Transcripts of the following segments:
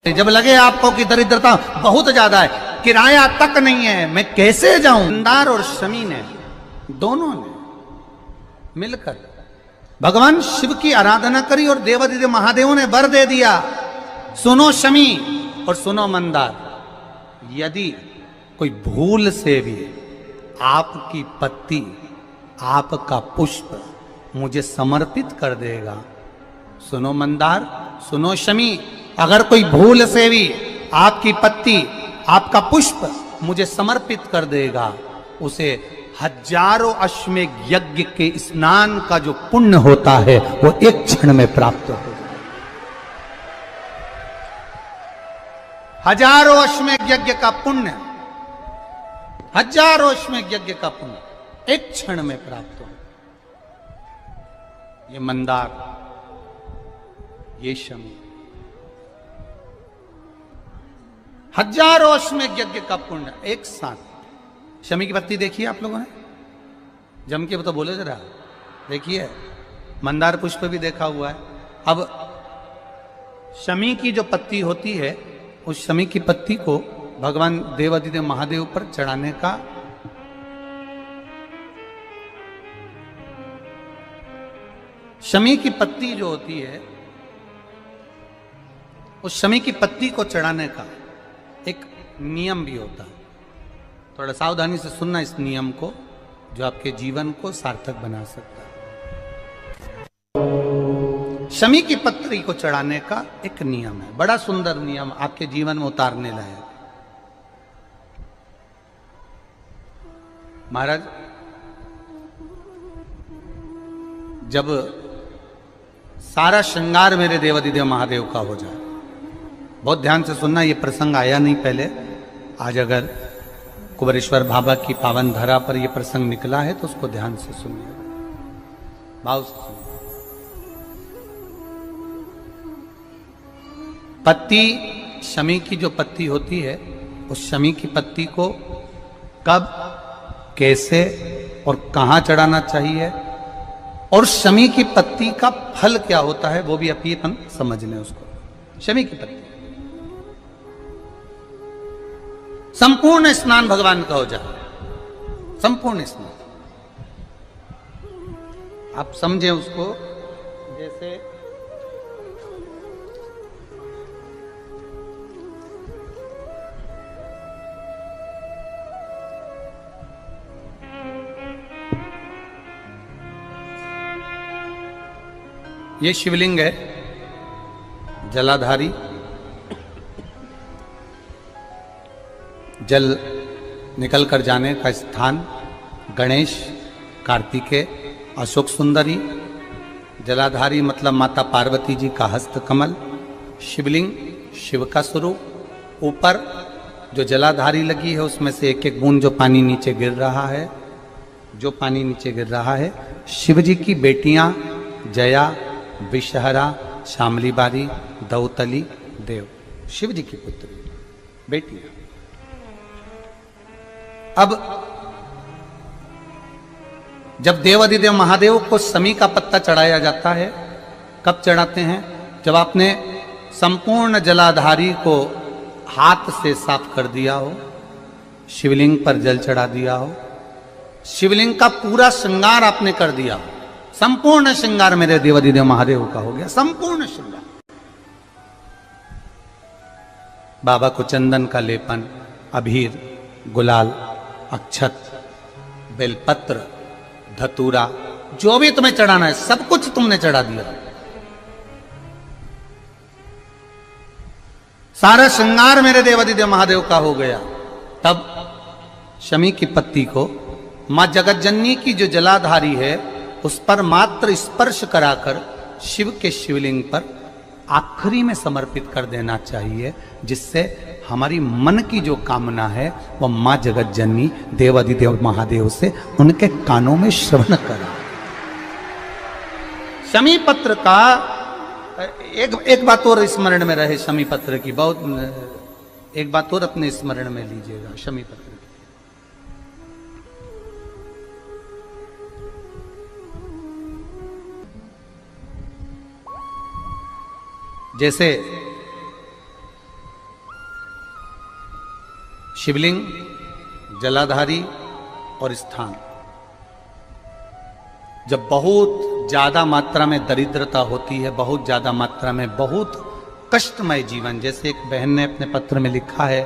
जब लगे आपको कि दरिद्रता बहुत ज्यादा है, किराया तक नहीं है, मैं कैसे जाऊं। मंदार और शमी ने दोनों ने मिलकर भगवान शिव की आराधना करी और देवादिदेव महादेव ने वर दे दिया, सुनो शमी और सुनो मंदार, यदि कोई भूल से भी आपकी पत्ती, आपका पुष्प मुझे समर्पित कर देगा, सुनो मंदार, सुनो शमी, अगर कोई भूल से भी आपकी पत्ती, आपका पुष्प मुझे समर्पित कर देगा, उसे हजारों अश्वमेध यज्ञ के स्नान का जो पुण्य होता है वो एक क्षण में प्राप्त हो जाए। हजारों अश्वमेध यज्ञ का पुण्य, हजारों अश्वमेध यज्ञ का पुण्य एक क्षण में प्राप्त हो। ये मंदार, ये शमी, हजारों अश्वमेध यज्ञ का पुण्य एक साथ। शमी की पत्ती देखिए आप लोगों ने, जम के तो बोले जरा, देखिए मंदार पुष्प भी देखा हुआ है। अब शमी की जो पत्ती होती है, उस शमी की पत्ती को भगवान देवादिदेव महादेव पर चढ़ाने का शमी की पत्ती जो होती है, उस शमी की पत्ती को चढ़ाने का एक नियम भी होता है। थोड़ा सावधानी से सुनना इस नियम को, जो आपके जीवन को सार्थक बना सकता है। शमी की पत्री को चढ़ाने का एक नियम है, बड़ा सुंदर नियम, आपके जीवन में उतारने लायक। महाराज, जब सारा श्रृंगार मेरे देवादिदेव महादेव का हो जाए, बहुत ध्यान से सुनना, ये प्रसंग आया नहीं पहले, आज अगर कुबेरेश्वर बाबा की पावन धरा पर यह प्रसंग निकला है तो उसको ध्यान से सुनिए, भाव से सुनिए। पत्ती, शमी की जो पत्ती होती है, उस शमी की पत्ती को कब, कैसे और कहां चढ़ाना चाहिए, और शमी की पत्ती का फल क्या होता है, वो भी अभी अपन समझ लें उसको। शमी की पत्ती, संपूर्ण स्नान भगवान का हो जाए, संपूर्ण स्नान। आप समझें उसको, जैसे ये शिवलिंग है, जलाधारी, जल निकल कर जाने का स्थान, गणेश, कार्तिकेय, अशोक सुंदरी, जलाधारी मतलब माता पार्वती जी का हस्त कमल, शिवलिंग, शिव का स्वरूप, ऊपर जो जलाधारी लगी है उसमें से एक एक बूंद जो पानी नीचे गिर रहा है, जो पानी नीचे गिर रहा है, शिव जी की बेटियां जया, विषहरा, शामली बारी, दौतली, देव, शिव जी की पुत्री बेटियां। अब जब देवादिदेव महादेव को शमी का पत्ता चढ़ाया जाता है, कब चढ़ाते हैं, जब आपने संपूर्ण जलाधारी को हाथ से साफ कर दिया हो, शिवलिंग पर जल चढ़ा दिया हो, शिवलिंग का पूरा श्रृंगार आपने कर दिया हो, संपूर्ण श्रृंगार मेरे देवादिदेव महादेव का हो गया, संपूर्ण श्रृंगार। बाबा को चंदन का लेपन, अबीर, गुलाल, अक्षत, बेलपत्र, धतूरा, जो भी तुम्हें चढ़ाना है सब कुछ तुमने चढ़ा दिया, सारा श्रृंगार मेरे देवादिदेव महादेव का हो गया। तब शमी की पत्ती को मां जगतजननी की जो जलाधारी है उस पर मात्र स्पर्श कराकर शिव के शिवलिंग पर आखिरी में समर्पित कर देना चाहिए, जिससे हमारी मन की जो कामना है वह मां जगत जननी देवादिदेव महादेव से उनके कानों में श्रवण करा। शमी पत्र का एक बात और स्मरण में रहे, शमी पत्र की बहुत एक बात और अपने स्मरण में लीजिएगा। शमी पत्र की जैसे शिवलिंग, जलाधारी और स्थान। जब बहुत ज्यादा मात्रा में दरिद्रता होती है, बहुत ज्यादा मात्रा में बहुत कष्टमय जीवन, जैसे एक बहन ने अपने पत्र में लिखा है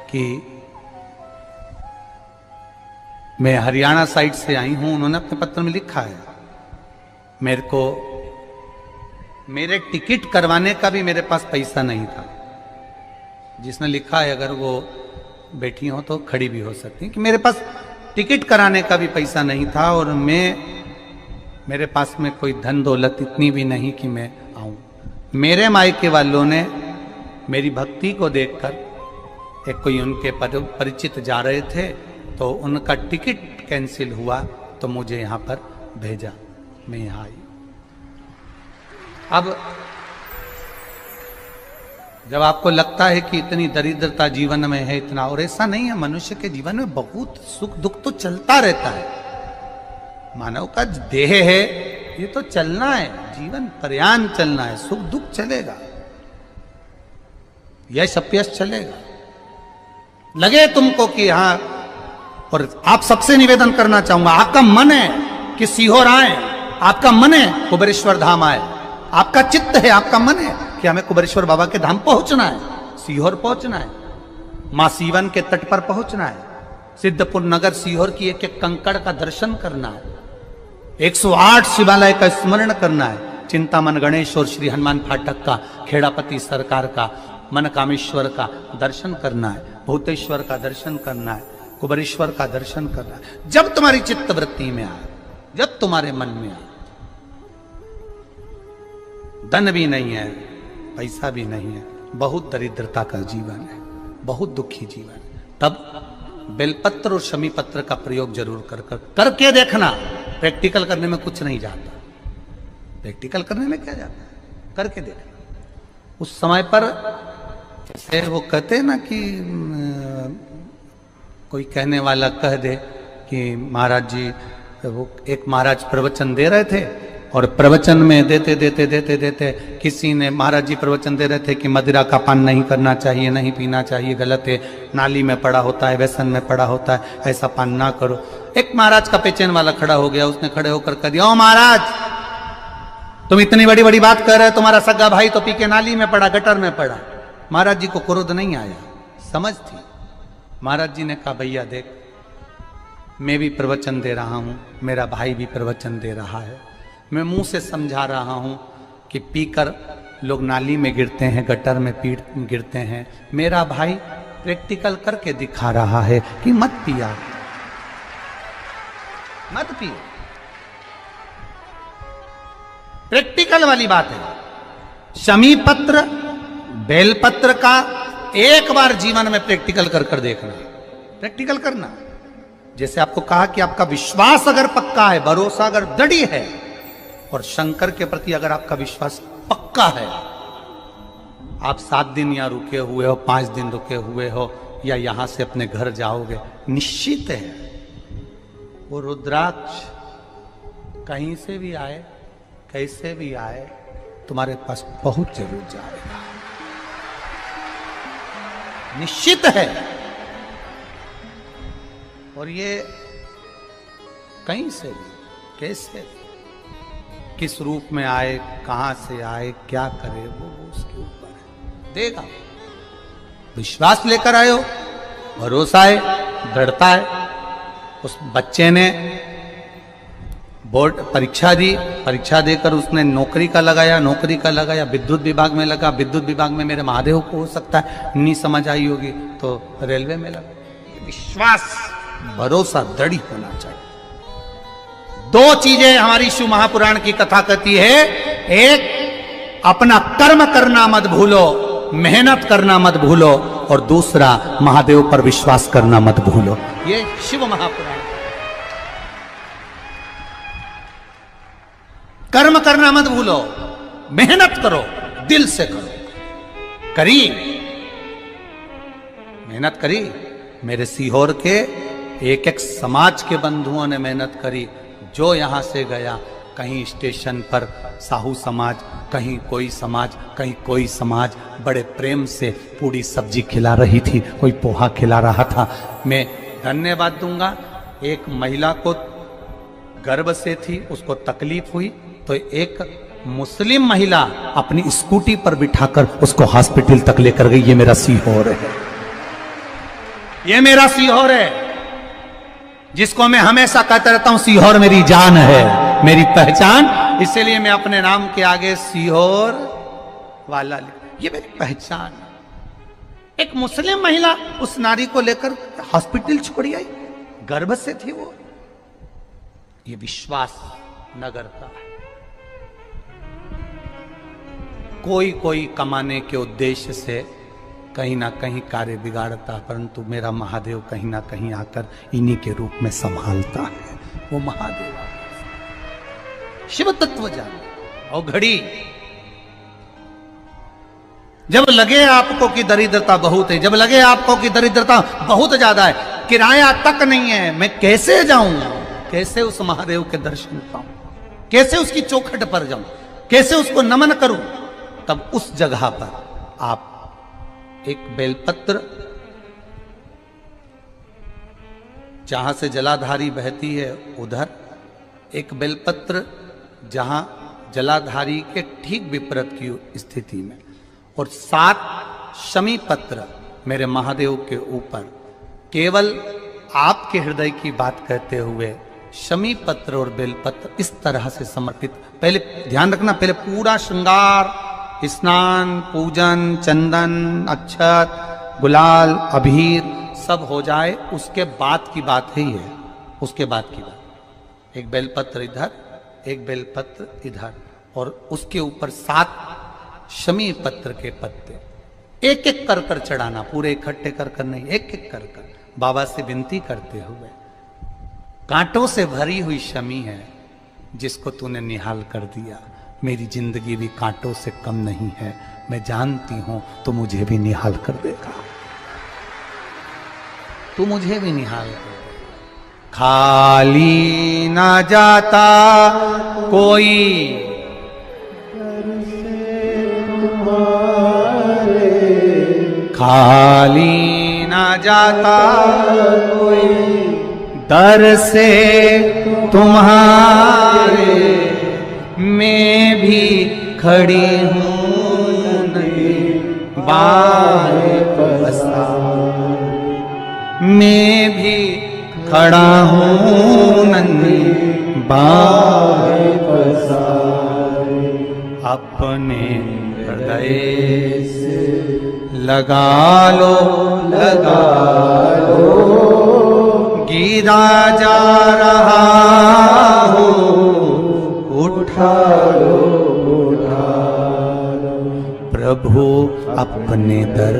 कि मैं हरियाणा साइड से आई हूं, उन्होंने अपने पत्र में लिखा है मेरे को मेरे टिकट करवाने का भी मेरे पास पैसा नहीं था। जिसने लिखा है, अगर वो बैठी हो तो खड़ी भी हो सकती है, कि मेरे पास टिकट कराने का भी पैसा नहीं था और मेरे पास में कोई धन दौलत इतनी भी नहीं कि मैं आऊं। मेरे मायके वालों ने मेरी भक्ति को देखकर, एक कोई उनके परिचित जा रहे थे तो उनका टिकट कैंसिल हुआ तो मुझे यहां पर भेजा, मैं यहां आई। अब जब आपको लगता है कि इतनी दरिद्रता जीवन में है, इतना, और ऐसा नहीं है, मनुष्य के जीवन में बहुत सुख दुख तो चलता रहता है। मानव का देह है, ये तो चलना है, जीवन पर्यान चलना है, सुख दुख चलेगा, यश अपयश चलेगा। लगे तुमको कि हाँ, और आप सबसे निवेदन करना चाहूंगा, आपका मन है कि सीहोर आए, आपका मन है कुबेरेश्वर धाम आए, आपका चित्त है, आपका मन है कि हमें कुबेरेश्वर बाबा के धाम पहुंचना है, सीहोर पहुंचना है, मां सीवन के तट पर पहुंचना है, सिद्धपुर नगर सीहोर की एक एक कंकड़ का दर्शन करना है, 108 शिवालय का स्मरण करना है, चिंतामन गणेश और श्री हनुमान फाटक का, खेड़ापति सरकार का, मन कामेश्वर का दर्शन करना है, भूतेश्वर का दर्शन करना है, कुबेरेश्वर का दर्शन करना है। जब तुम्हारी चित्त वृत्ति में आए, जब तुम्हारे मन में आए, धन भी नहीं है, पैसा भी नहीं है, बहुत दरिद्रता का जीवन है, बहुत दुखी जीवन है, तब बेलपत्र और शमी पत्र का प्रयोग जरूर करके देखना। प्रैक्टिकल करने में कुछ नहीं जाता, प्रैक्टिकल करने में क्या जाता है, करके देखना। उस समय पर जैसे वो कहते हैं ना कि कोई कहने वाला कह दे कि महाराज जी, वो एक महाराज प्रवचन दे रहे थे और प्रवचन में देते देते देते देते किसी ने, महाराज जी प्रवचन दे रहे थे कि मदिरा का पान नहीं करना चाहिए, नहीं पीना चाहिए, गलत है, नाली में पड़ा होता है, व्यसन में पड़ा होता है, ऐसा पान ना करो। एक महाराज का पेचेन वाला खड़ा हो गया, उसने खड़े होकर कह दिया, ओ महाराज तुम इतनी बड़ी बड़ी बात कर रहे हो, तुम्हारा सगा भाई तो पी के नाली में पड़ा, गटर में पड़ा। महाराज जी को क्रोध नहीं आया, समझ थी। महाराज जी ने कहा, भैया देख, मैं भी प्रवचन दे रहा हूं, मेरा भाई भी प्रवचन दे रहा है, मैं मुंह से समझा रहा हूं कि पीकर लोग नाली में गिरते हैं, गटर में गिरते हैं, मेरा भाई प्रैक्टिकल करके दिखा रहा है कि मत पिया, मत पियो। प्रैक्टिकल वाली बात है। शमी पत्र, बेलपत्र का एक बार जीवन में प्रैक्टिकल कर देखना, प्रैक्टिकल करना। जैसे आपको कहा कि आपका विश्वास अगर पक्का है, भरोसा अगर दृढ़ है, और शंकर के प्रति अगर आपका विश्वास पक्का है, आप 7 दिन यहाँ रुके हुए हो, 5 दिन रुके हुए हो, या यहां से अपने घर जाओगे, निश्चित है वो रुद्राक्ष कहीं से भी आए, कैसे भी आए, तुम्हारे पास बहुत जरूर जाएगा, निश्चित है। और ये कहीं से भी, कैसे भी, किस रूप में आए, कहां से आए, क्या करे, वो उसके ऊपर है, देगा। विश्वास लेकर आए हो, भरोसा है, दृढ़ता है। उस बच्चे ने बोर्ड परीक्षा दी, परीक्षा देकर उसने नौकरी का लगाया, विद्युत विभाग में लगा, विद्युत विभाग में मेरे महादेव को हो सकता है नहीं समझ आई होगी तो रेलवे में लगा। विश्वास, भरोसा दृढ़ होना चाहिए। 2 चीजें हमारी शिव महापुराण की कथा कहती है, एक अपना कर्म करना मत भूलो, मेहनत करना मत भूलो, और दूसरा महादेव पर विश्वास करना मत भूलो। ये शिव महापुराण। कर्म करना मत भूलो, मेहनत करो, दिल से करो। करी, मेहनत करी। मेरे सीहोर के एक एक समाज के बंधुओं ने मेहनत करी। जो यहां से गया, कहीं स्टेशन पर साहू समाज कहीं कोई समाज बड़े प्रेम से पूरी सब्जी खिला रही थी, कोई पोहा खिला रहा था। मैं धन्यवाद दूंगा, एक महिला को गर्भ से थी, उसको तकलीफ हुई तो एक मुस्लिम महिला अपनी स्कूटी पर बिठाकर उसको हॉस्पिटल तक लेकर गई। ये मेरा सीहोर है, ये मेरा सीहोर है, जिसको मैं हमेशा कहता रहता हूं सीहोर मेरी जान है, मेरी पहचान। इसीलिए मैं अपने नाम के आगे सीहोर वाला, ये मेरी पहचान। एक मुस्लिम महिला उस नारी को लेकर हॉस्पिटल छोड़ी आई, गर्भ से थी वो। ये विश्वास नगर का है। कोई कमाने के उद्देश्य से कहीं ना कहीं कार्य बिगाड़ता, परंतु मेरा महादेव कहीं ना कहीं आकर इन्हीं के रूप में संभालता है। वो महादेव शिव तत्व जाने। और घड़ी जब लगे आपको कि दरिद्रता बहुत है, जब लगे आपको कि दरिद्रता बहुत ज्यादा है, किराया तक नहीं है, मैं कैसे जाऊं, कैसे उस महादेव के दर्शन पाऊं, कैसे उसकी चौखट पर जाऊं, कैसे उसको नमन करूं, तब उस जगह पर आप एक बेलपत्र, जहां से जलाधारी बहती है उधर एक बेलपत्र, जहां जलाधारी के ठीक विपरीत की स्थिति में, और 7 शमी पत्र मेरे महादेव के ऊपर, केवल आपके हृदय की बात कहते हुए शमी पत्र और बेलपत्र इस तरह से समर्पित। पहले ध्यान रखना, पहले पूरा श्रृंगार, स्नान, पूजन, चंदन, अक्षत, गुलाल, अबीर सब हो जाए, उसके बाद की बात ही है, उसके बाद की बात। एक बेलपत्र इधर, एक बेलपत्र इधर, और उसके ऊपर 7 शमी पत्र के पत्ते एक एक कर कर चढ़ाना, पूरे इकट्ठे कर कर नहीं, एक एक कर कर बाबा से विनती करते हुए। कांटों से भरी हुई शमी है जिसको तूने निहाल कर दिया, मेरी जिंदगी भी कांटों से कम नहीं है, मैं जानती हूं तो मुझे भी निहाल कर देगा, तू मुझे भी निहाल कर देगा। खाली ना जाता कोई खाली ना जाता कोई दर से तुम्हारे, मैं भी खड़ी हूँ नहीं बाहे पसार, मैं भी खड़ा हूँ नन्ही बाहे पसार, अपने हृदय से लगा लो गिरा जा रहा हूँ, उठा लो प्रभु अपने दर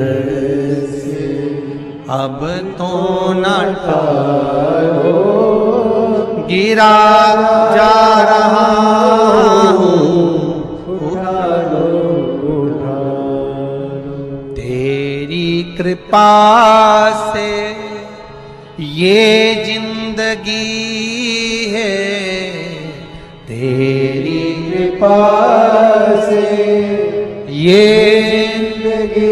से, अब तो न टालो, गिरा जा रहा हूँ, उठा लो तेरी कृपा से ये जिंदगी है, तेरी कृपा से ये जिंदगी